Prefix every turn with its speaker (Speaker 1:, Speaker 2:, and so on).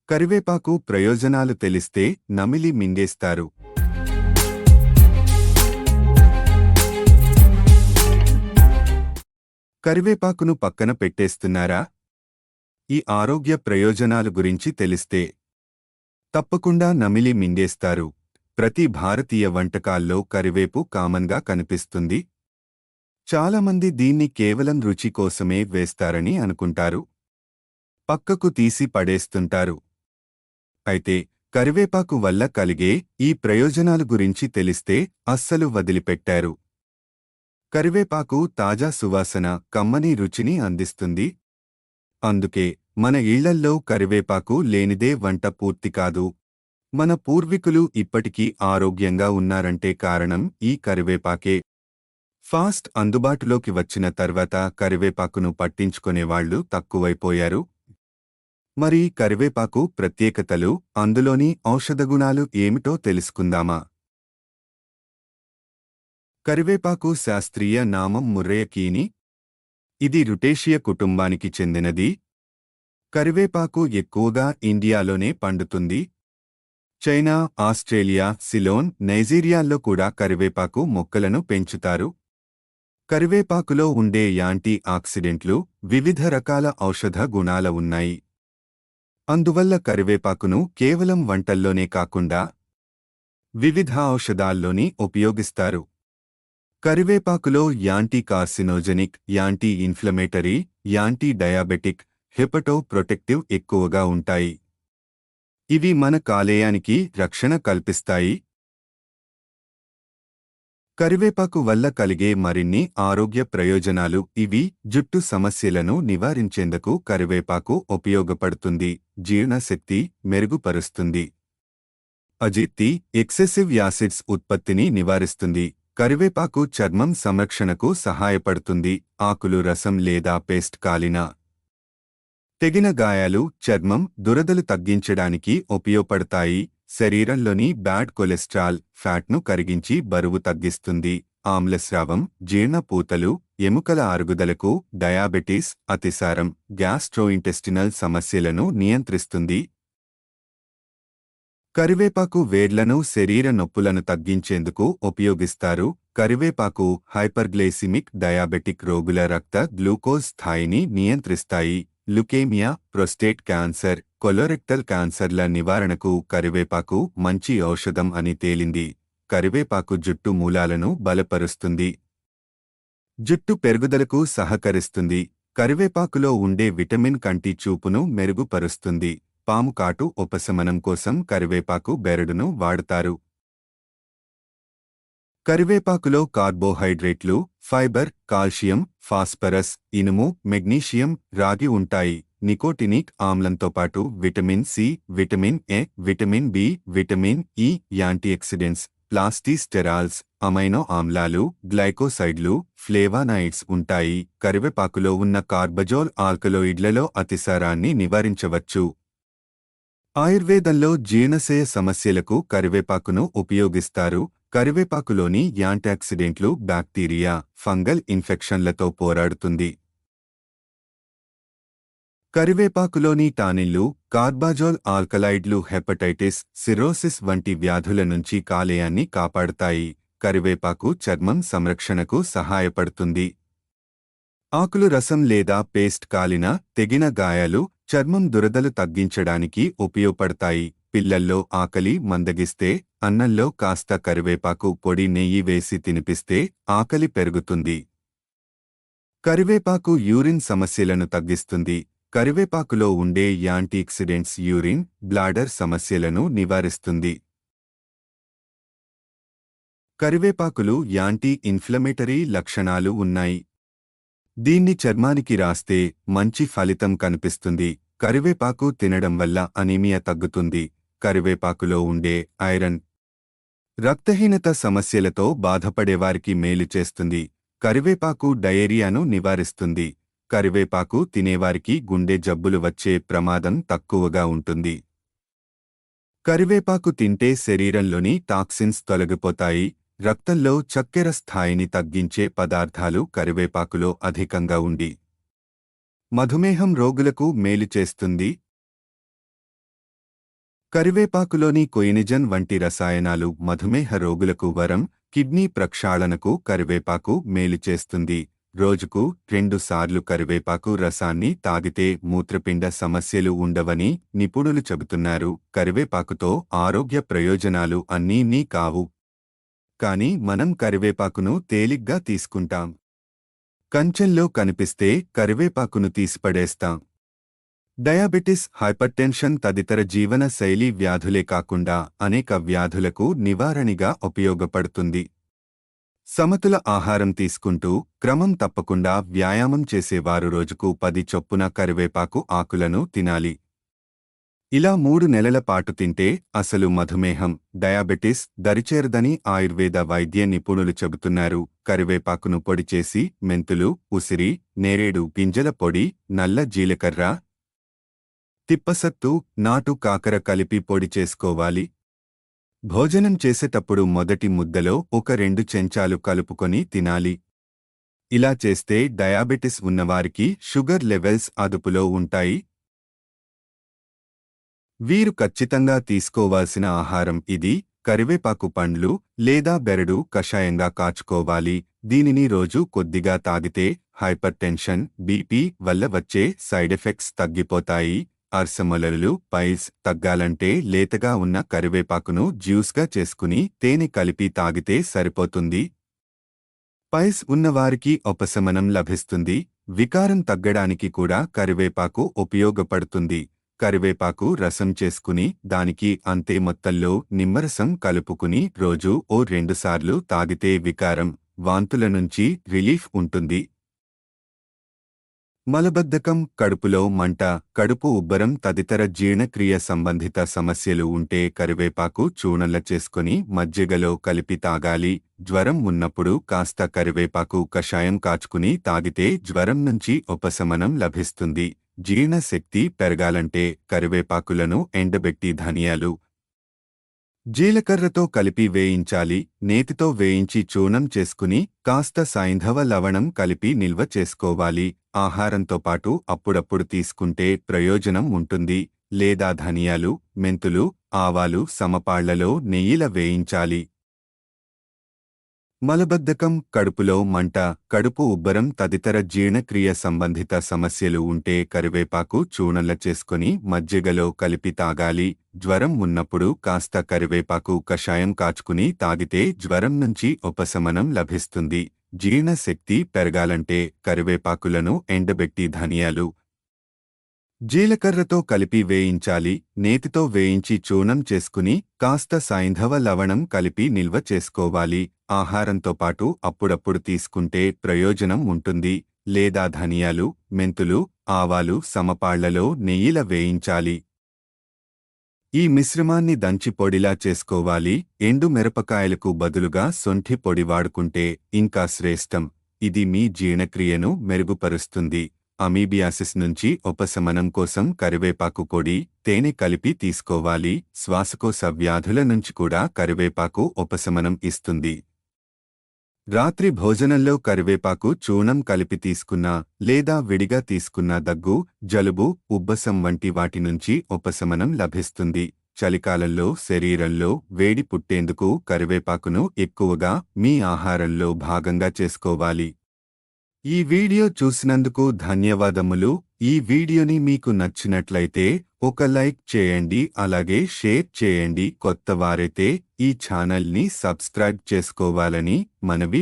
Speaker 1: కరివేపాకు ప్రయోజనాలు తెలిస్తే నమిలి మింగేస్తారు. కరివేపాకును పక్కన పెట్టేస్తున్నారా? ఈ ఆరోగ్య ప్రయోజనాలు గురించి తెలిస్తే తప్పకుండా నమిలి మింగేస్తారు. ప్రతి భారతీయ వంటకాల్లో కరివేపు కామన్గా కనిపిస్తుంది. చాలామంది దీన్ని కేవలం రుచి కోసమే వేస్తారని అనుకుంటారు. పక్కకు తీసి పడేస్తుంటారు. అయితే కరివేపాకు వల్ల కలిగే ఈ ప్రయోజనాలు గురించి తెలిస్తే అస్సలు వదిలిపెట్టారు. కరివేపాకు తాజా సువాసన, కమ్మని రుచిని అందిస్తుంది. అందుకే మన ఇళ్లల్లో కరివేపాకు లేనిదే వంట పూర్తి కాదు. మన పూర్వీకులు ఇప్పటికీ ఆరోగ్యంగా ఉన్నారంటే కారణం ఈ కరివేపాకే. ఫాస్ట్ అందుబాటులోకి వచ్చిన తర్వాత కరివేపాకును పట్టించుకునేవాళ్లు తక్కువైపోయారు. మరి కరివేపాకు ప్రత్యేకతలు, అందులోని ఔషధగుణాలు ఏమిటో తెలుసుకుందామా? కరివేపాకు శాస్త్రీయ నామం ముర్రేయకీని. ఇది రుటేషియ కుటుంబానికి చెందినది. కరివేపాకు ఎక్కువగా ఇండియాలోనే పండుతుంది. చైనా, ఆస్ట్రేలియా, సిలోన్, నైజీరియాల్లో కూడా కరివేపాకు మొక్కలను పెంచుతారు. కరివేపాకులో ఉండే యాంటీ ఆక్సిడెంట్లు, వివిధ రకాల ఔషధ గుణాల ఉన్నాయి. అందువల్ల కరివేపాకును కేవలం వంటల్లోనే కాకుండా వివిధ ఔషధాల్లోని ఉపయోగిస్తారు. కరివేపాకులో anti carcinogenic, anti inflammatory, anti diabetic, hepatoprotective ఎక్కువగా ఉంటాయి. ఇవి మన కాలేయానికి రక్షణ కల్పిస్తాయి. కరివేపాకు వల్ల కలిగే మరిన్ని ఆరోగ్య ప్రయోజనాలు ఇవి. జుట్టు సమస్యలను నివారించేందుకు కరివేపాకు ఉపయోగపడుతుంది. జీర్ణశక్తి మెరుగుపరుస్తుంది. అజీర్తి, ఎక్సెసివ్ యాసిడ్స్ ఉత్పత్తిని నివారిస్తుంది. కరివేపాకు చర్మం సంరక్షణకు సహాయపడుతుంది. ఆకులు రసం లేదా పేస్ట్ కాలిన తెగిన గాయాలు, చర్మం దురదలు తగ్గించడానికి ఉపయోగపడతాయి. శరీరంలోని బ్యాడ్ కొలెస్ట్రాల్, ఫ్యాట్ను కరిగించి బరువు తగ్గిస్తుంది. ఆమ్లస్రావం, జీర్ణపూతలు, ఎముకల అరుగుదలకు, డయాబెటీస్, అతిసారం, గ్యాస్ట్రోఇంటెస్టినల్ సమస్యలను నియంత్రిస్తుంది. కరివేపాకు వేర్లను శరీర నొప్పులను తగ్గించేందుకు ఉపయోగిస్తారు. కరివేపాకు హైపర్గ్లైసిమిక్ డయాబెటిక్ రోగుల రక్త గ్లూకోజ్ స్థాయిని నియంత్రిస్తాయి. లుకేమియా, ప్రొస్టేట్ క్యాన్సర్, కొలోరెక్టల్ క్యాన్సర్ల నివారణకు కరివేపాకు మంచి ఔషధం అని తేలింది. కరివేపాకు జుట్టు మూలాలను బలపరుస్తుంది. జుట్టు పెరుగుదలకు సహకరిస్తుంది. కరివేపాకులో ఉండే విటమిన్ కంటి చూపును మెరుగుపరుస్తుంది. పాము కాటు ఉపశమనం కోసం కరివేపాకు బెరడును వాడుతారు. కరివేపాకులో కార్బోహైడ్రేట్లు, ఫైబర్, కాల్షియం, ఫాస్ఫరస్, ఇనుము, మెగ్నీషియం, రాగి ఉంటాయి. నికోటినిక్ ఆమ్లంతో పాటు vitamin C, vitamin A, vitamin B, vitamin E, antioxidants, ప్లాస్టీస్టెరాల్స్, అమైనో ఆమ్లాలు, గ్లైకోసైడ్లు, ఫ్లేవానాయిడ్స్ ఉంటాయి. కరివేపాకులో ఉన్న కార్బజోల్ ఆల్కలోయిడ్లలో అతిసారాన్ని నివారించవచ్చు. ఆయుర్వేదంలో జీర్ణశయ సమస్యలకు కరివేపాకును ఉపయోగిస్తారు. కరివేపాకులోని యాంటాక్సిడెంట్లు బ్యాక్టీరియా, ఫంగల్ ఇన్ఫెక్షన్లతో పోరాడుతుంది. కరివేపాకులోని టానిన్లు, కార్బాజోల్ ఆల్కలాయిడ్లు హెపటైటిస్, సిర్రోసిస్ వంటి వ్యాధుల నుంచి కాలేయాన్ని కాపాడుతాయి. కరివేపాకు చర్మం సంరక్షణకు సహాయపడుతుంది. ఆకులు రసం లేదా పేస్ట్ కాలిన, తెగిన గాయాలు, చర్మం దురదలు తగ్గించడానికి ఉపయోగపడతాయి. పిల్లల్లో ఆకలి మందగిస్తే అన్నంలో కాస్త కరివేపాకు పొడి నెయ్యి వేసి తినిపిస్తే ఆకలి పెరుగుతుంది. కరివేపాకు యూరిన్ సమస్యలను తగ్గిస్తుంది. కరివేపాకులో ఉండే యాంటీఆక్సిడెంట్స్ యూరిన్, బ్లాడర్ సమస్యలను నివారిస్తుంది. కరివేపాకులు యాంటీ ఇన్ఫ్లమేటరీ లక్షణాలు ఉన్నాయి. దీన్ని చర్మానికి రాస్తే మంచి ఫలితం కనిపిస్తుంది. కరివేపాకు తినడం వల్ల అనీమియా తగ్గుతుంది. కరివేపాకులో ఉండే ఐరన్ రక్తహీనత సమస్యలతో బాధపడేవారికి మేలు చేస్తుంది. కరివేపాకు డయేరియాను నివారిస్తుంది. కరివేపాకు తినేవారికి గుండె జబ్బులు వచ్చే ప్రమాదం తక్కువగా ఉంటుంది. కరివేపాకు తింటే శరీరంలోని టాక్సిన్స్ తొలగిపోతాయి. రక్తంలో చక్కెర స్థాయిని తగ్గించే పదార్థాలు కరివేపాకులో అధికంగా ఉండి మధుమేహం రోగులకు మేలు చేస్తుంది. కరివేపాకులోని కొయినిజన్ వంటి రసాయనాలు మధుమేహ రోగులకు వరం. కిడ్నీ ప్రక్షాళనకు కరివేపాకు మేలు చేస్తుంది. రోజుకు 2 సార్లు కరివేపాకు రసాన్ని తాగితే మూత్రపిండ సమస్యలు ఉండవని నిపుణులు చెబుతున్నారు. కరివేపాకుతో ఆరోగ్య ప్రయోజనాలు అన్నీ కావు. కానీ మనం కరివేపాకును తేలిగ్గా తీసుకుంటాం. కంచెల్లో కనిపిస్తే కరివేపాకును తీసిపడేస్తాం. డయాబెటిస్, హైపర్టెన్షన్ తదితర జీవన శైలి వ్యాధులే కాకుండా అనేక వ్యాధులకు నివారణగా ఉపయోగపడుతుంది. సమతుల ఆహారం తీసుకుంటూ క్రమం తప్పకుండా వ్యాయామం చేసేవారు రోజుకు 10 చొప్పున కరివేపాకు ఆకులను తినాలి. ఇలా 3 నెలల పాటు తింటే అసలు మధుమేహం, డయాబెటిస్ దరిచేరదని ఆయుర్వేద వైద్య నిపుణులు చెబుతున్నారు. కరివేపాకును పొడి చేసి మెంతులు, ఉసిరి, నేరేడు గింజల పొడి, నల్ల జీలకర్ర, తిప్పసత్తు, నాటు కాకర కలిపి పొడి చేసుకోవాలి. భోజనం చేసేటప్పుడు మొదటి ముద్దలో ఒక 2 చెంచాలు కలుపుకొని తినాలి. ఇలా చేస్తే డయాబెటిస్ ఉన్నవారికి షుగర్ లెవెల్స్ అదుపులో ఉంటాయి. వీరు ఖచ్చితంగా తీసుకోవాల్సిన ఆహారం ఇది. కరివేపాకు పండ్లు లేదా బెరడు కషాయంగా కాచుకోవాలి. దీనిని రోజు కొద్దిగా తాగితే హైపర్టెన్షన్, బీపీ వల్ల వచ్చే సైడ్ ఎఫెక్ట్స్ తగ్గిపోతాయి. అర్సమొలలు, పైల్స్ తగ్గాలంటే లేతగా ఉన్న కరివేపాకును జ్యూస్గా చేసుకుని తేనె కలిపి తాగితే సరిపోతుంది. పైల్స్ ఉన్నవారికి ఉపశమనం లభిస్తుంది. వికారం తగ్గడానికి కూడా కరివేపాకు ఉపయోగపడుతుంది. కరివేపాకు రసం చేసుకుని దానికి అంతే మొత్తంలో నిమ్మరసం కలుపుకుని రోజూ ఓ 2 సార్లు తాగితే వికారం, వాంతుల నుంచి రిలీఫ్ ఉంటుంది. మలబద్ధకం, కడుపులో మంట, కడుపు ఉబ్బరం తదితర జీర్ణక్రియ సంబంధిత సమస్యలు ఉంటే కరివేపాకు చూర్ణంలా చేసుకుని మజ్జిగలో కలిపి తాగాలి. జ్వరం ఉన్నప్పుడు కాస్త కరివేపాకు కషాయం కాచుకుని తాగితే జ్వరం నుంచి ఉపశమనం లభిస్తుంది. జీర్ణశక్తి పెరగాలంటే కరివేపాకులను ఎండబెట్టి ధనియాలు, జీలకర్రతో కలిపి వేయించాలి. నేతితో వేయించి చూర్ణం చేసుకుని కాస్త సైంధవ లవణం కలిపి నిల్వ చేసుకోవాలి. ఆహారంతో పాటు అప్పుడప్పుడు తీసుకుంటే ప్రయోజనం ఉంటుంది. లేదా ధనియాలు, మెంతులు, ఆవాలు సమపాళ్లలో నెయ్యిల వేయించాలి. మలబద్ధకం, కడుపులో మంట, కడుపు ఉబ్బరం తదితర జీర్ణక్రియ సంబంధిత సమస్యలు ఉంటే కరివేపాకు చూర్ణంలా చేసుకుని మజ్జిగలో కలిపి తాగాలి. జ్వరం ఉన్నప్పుడు కాస్త కరివేపాకు కషాయం కాచుకుని తాగితే జ్వరం నుంచి ఉపశమనం లభిస్తుంది. జీర్ణశక్తి పెరగాలంటే కరివేపాకులను ఎండబెట్టి ధనియాలు, జీలకర్రతో కలిపి వేయించాలి. నేతితో వేయించి చూర్ణం చేసుకుని కాస్త సైంధవ లవణం కలిపి నిల్వ చేసుకోవాలి. ఆహారంతో పాటు అప్పుడప్పుడు తీసుకుంటే ప్రయోజనం ఉంటుంది. లేదా ధనియాలు, మెంతులు, ఆవాలు సమపాళ్లలో నెయ్యిల వేయించాలి. ఈ మిశ్రమాన్ని దంచి పొడిలా చేసుకోవాలి. ఎండు మిరపకాయలకు బదులుగా సొంఠి పొడి వాడుకుంటే ఇంకా శ్రేష్టం. ఇది మీ జీర్ణక్రియను మెరుగుపరుస్తుంది. అమీబియాసిస్ నుంచి ఉపశమనం కోసం కరివేపాకు పొడి, తేనె కలిపి తీసుకోవాలి. శ్వాసకోశ వ్యాధుల నుంచి కూడా కరివేపాకు ఉపశమనం ఇస్తుంది. రాత్రి భోజనంలో కరివేపాకు చూర్ణం కలిపి తీసుకున్నా లేదా విడిగా తీసుకున్నా దగ్గు, జలుబు, ఉబ్బసం వంటి వాటి నుంచి ఉపశమనం లభిస్తుంది. చలికాలంలో శరీరంలో వేడి పుట్టేందుకు కరివేపాకును ఎక్కువగా మీ ఆహారంలో భాగంగా చేసుకోవాలి. ఈ వీడియో చూసినందుకు ధన్యవాదములు. ఈ వీడియోని మీకు నచ్చినట్లయితే ఒక లైక్ చేయండి, అలాగే షేర్ చేయండి. కొత్త వారైతే ఈ ఛానల్ని సబ్స్క్రైబ్ చేసుకోవాలని మనవి.